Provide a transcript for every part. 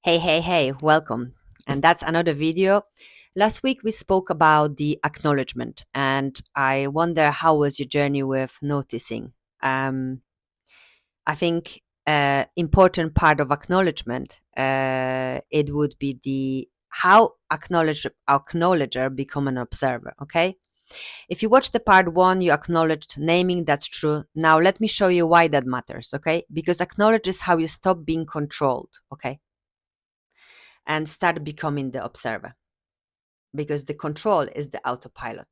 Hey, welcome. And that's another video. Last week we spoke about the acknowledgement, and I wonder how was your journey with noticing. I think important part of acknowledgement it would be the how acknowledger become an observer. Okay, if you watch the part one, you acknowledged naming, that's true. Now let me show you why that matters. Okay, because acknowledge is how you stop being controlled. Okay, and start becoming the observer because the control is the autopilot.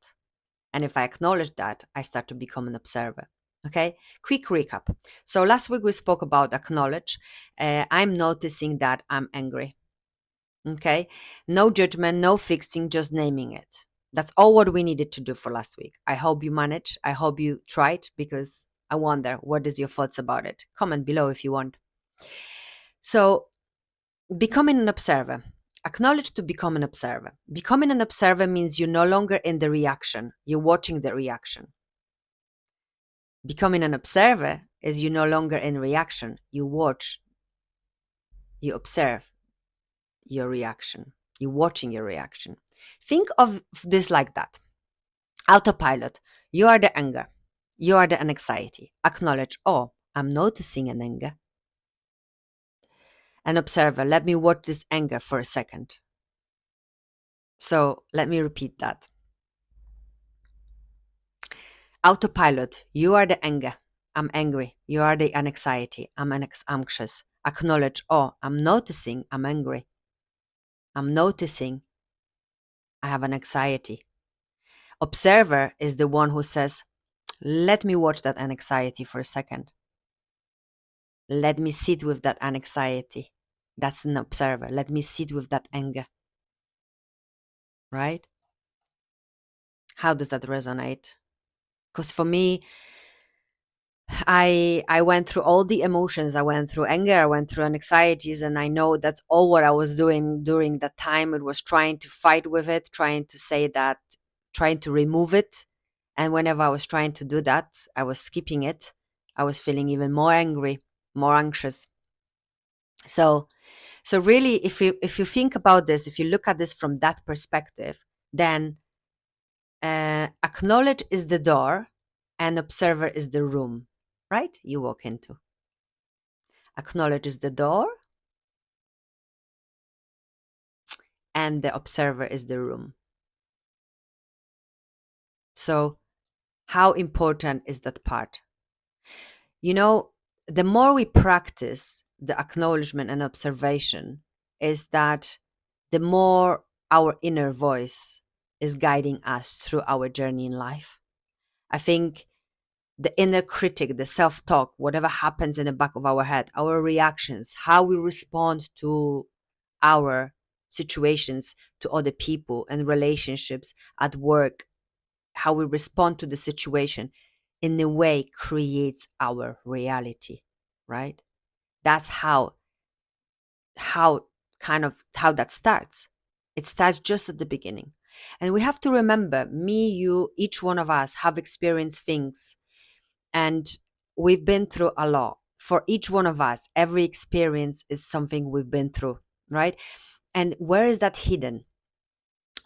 And if I acknowledge that, I start to become an observer. Okay, quick recap. So last week we spoke about acknowledge. I'm noticing that I'm angry. Okay, no judgment, no fixing, just naming it. That's all what we needed to do for last week. I hope you managed. I hope you tried because I wonder what is your thoughts about it. Comment below if you want. So becoming an observer. Acknowledge to become an observer. Becoming an observer means you're no longer in the reaction, you're watching the reaction. Becoming an observer is you're no longer in reaction, you watch, you observe your reaction, you're watching your reaction. Think of this like that. Autopilot, you are the anger, you are the anxiety. Acknowledge, oh, I'm noticing an anger. An observer, let me watch this anger for a second. So let me repeat that. Autopilot, you are the anger. I'm angry. You are the anxiety. I'm anxious. Acknowledge, oh, I'm noticing I'm angry. I'm noticing I have an anxiety. Observer is the one who says, let me watch that anxiety for a second. Let me sit with that anxiety. That's an observer. Let me sit with that anger. Right? How does that resonate? Because for me, I went through all the emotions. I went through anger, I went through anxieties, and I know that's all what I was doing during that time. It was trying to fight with it, trying to say that, trying to remove it. And whenever I was trying to do that, I was skipping it. I was feeling even more angry, more anxious. So really, if you think about this, if you look at this from that perspective, then acknowledge is the door and observer is the room, right? You walk into. Acknowledge is the door and the observer is the room. So how important is that part? You know, the more we practice the acknowledgement and observation, is that the more our inner voice is guiding us through our journey in life. I think the inner critic, the self-talk, whatever happens in the back of our head, our reactions, how we respond to our situations, to other people and relationships at work, how we respond to the situation, in a way creates our reality, right? That's how how that starts. It starts just at the beginning. And we have to remember, me, you, each one of us have experienced things, and we've been through a lot. For each one of us, every experience is something we've been through, right? And where is that hidden?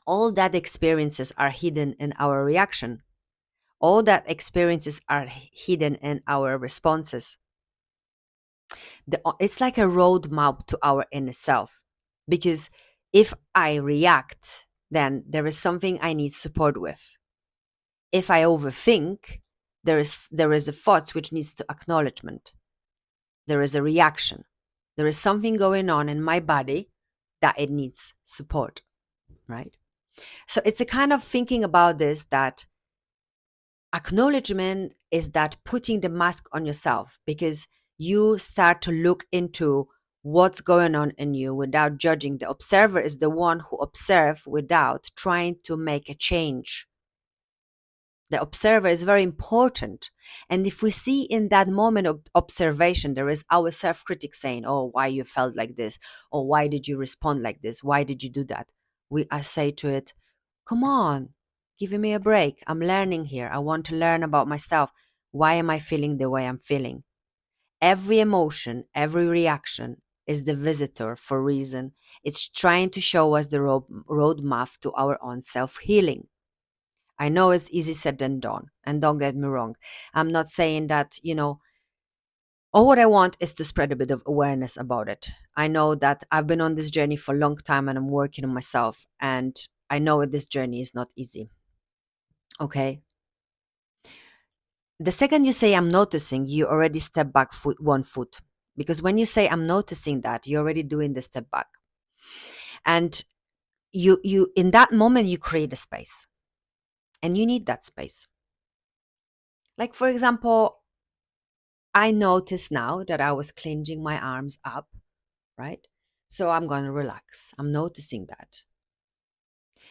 All that experiences are hidden in our reaction. All that experiences are hidden in our responses. It's like a roadmap to our inner self. Because if I react, then there is something I need support with. If I overthink, there is a thought which needs to acknowledgement. There is a reaction. There is something going on in my body that it needs support, right? So it's a kind of thinking about this, that acknowledgement is that putting the mask on yourself, because you start to look into what's going on in you without judging. The observer is the one who observes without trying to make a change. The observer is very important. And if we see in that moment of observation, there is our self-critic saying, oh, why you felt like this? Or why did you respond like this? Why did you do that? I say to it, come on, give me a break. I'm learning here. I want to learn about myself. Why am I feeling the way I'm feeling? Every emotion, every reaction is the visitor for a reason. It's trying to show us the roadmap to our own self-healing. I know it's easy said than done, and don't get me wrong. I'm not saying that, all what I want is to spread a bit of awareness about it. I know that I've been on this journey for a long time and I'm working on myself, and I know this journey is not easy. Okay. The second you say I'm noticing, you already step back 1 foot. Because when you say I'm noticing that, you're already doing the step back. And you in that moment you create a space. And you need that space. Like for example, I notice now that I was clenching my arms up, right? So I'm going to relax. I'm noticing that.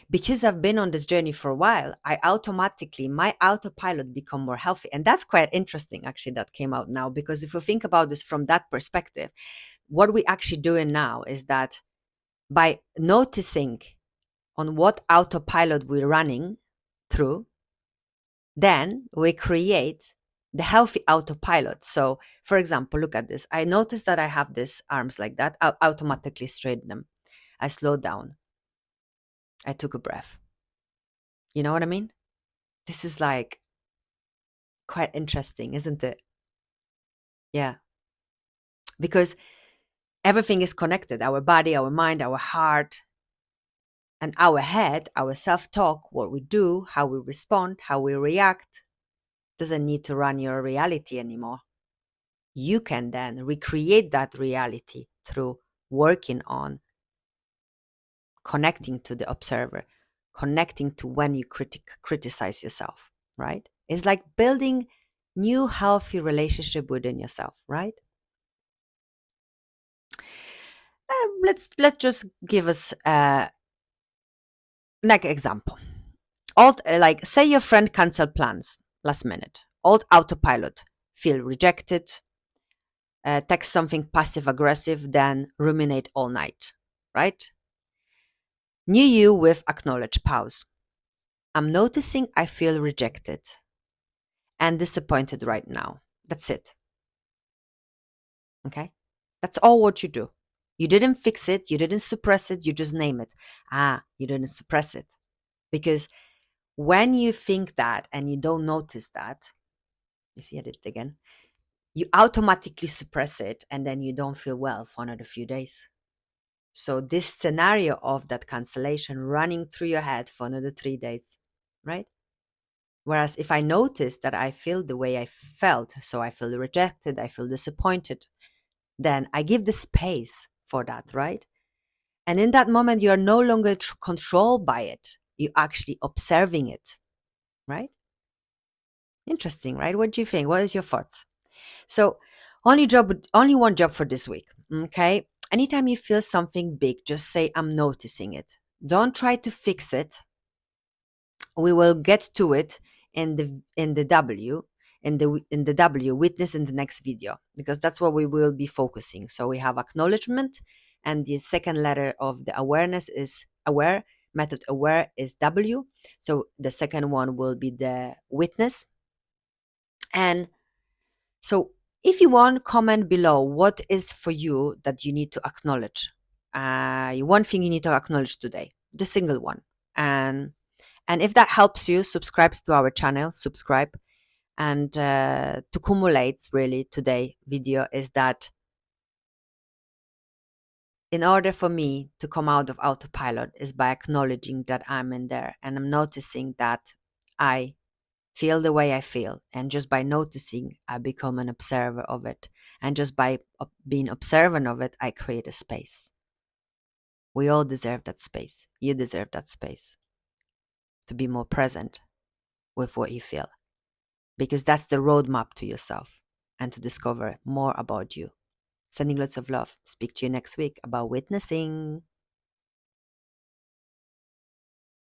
Because I've been on this journey for a while, my autopilot become more healthy. And that's quite interesting, actually, that came out now. Because if you think about this from that perspective, what we actually doing now is that by noticing on what autopilot we're running through, then we create the healthy autopilot. So, for example, look at this. I noticed that I have these arms like that. I automatically straighten them. I slowed down. I took a breath. You know what I mean? This is like quite interesting, isn't it? Yeah. Because everything is connected, our body, our mind, our heart, and our head, our self talk, what we do, how we respond, how we react, doesn't need to run your reality anymore. You can then recreate that reality through working on connecting to the observer, connecting to when you criticize yourself, right? It's like building new healthy relationship within yourself, right? Let's just give us like example. Like say your friend cancel plans last minute. Old autopilot, feel rejected, text something passive aggressive, then ruminate all night, right? New you with acknowledge pause. I'm noticing I feel rejected and disappointed right now. That's it. Okay? That's all what you do. You didn't fix it, you didn't suppress it, you just name it. You didn't suppress it. Because when you think that and you don't notice that, you see, I did it again, you automatically suppress it and then you don't feel well for another few days. So, this scenario of that cancellation running through your head for another 3 days, right? Whereas if I notice that I feel the way I felt, so I feel rejected, I feel disappointed, then I give the space for that, right? And in that moment, you are no longer controlled by it. You're actually observing it, right? Interesting, right? What do you think? What is your thoughts? So, only one job for this week. Okay. Anytime you feel something big, just say, I'm noticing it. Don't try to fix it. We will get to it in the W witness in the next video, because that's what we will be focusing. So we have acknowledgement, and the second letter of the awareness is aware. Method aware is W. So the second one will be the witness. And so if you want, comment below what is for you that you need to acknowledge. One thing you need to acknowledge today, the single one. And if that helps you, subscribe to our channel, subscribe. And to cumulate really today video is that in order for me to come out of autopilot is by acknowledging that I'm in there and I'm noticing that I feel the way I feel. And just by noticing, I become an observer of it. And just by being observant of it, I create a space. We all deserve that space. You deserve that space to be more present with what you feel, because that's the roadmap to yourself and to discover more about you. Sending lots of love. Speak to you next week about witnessing.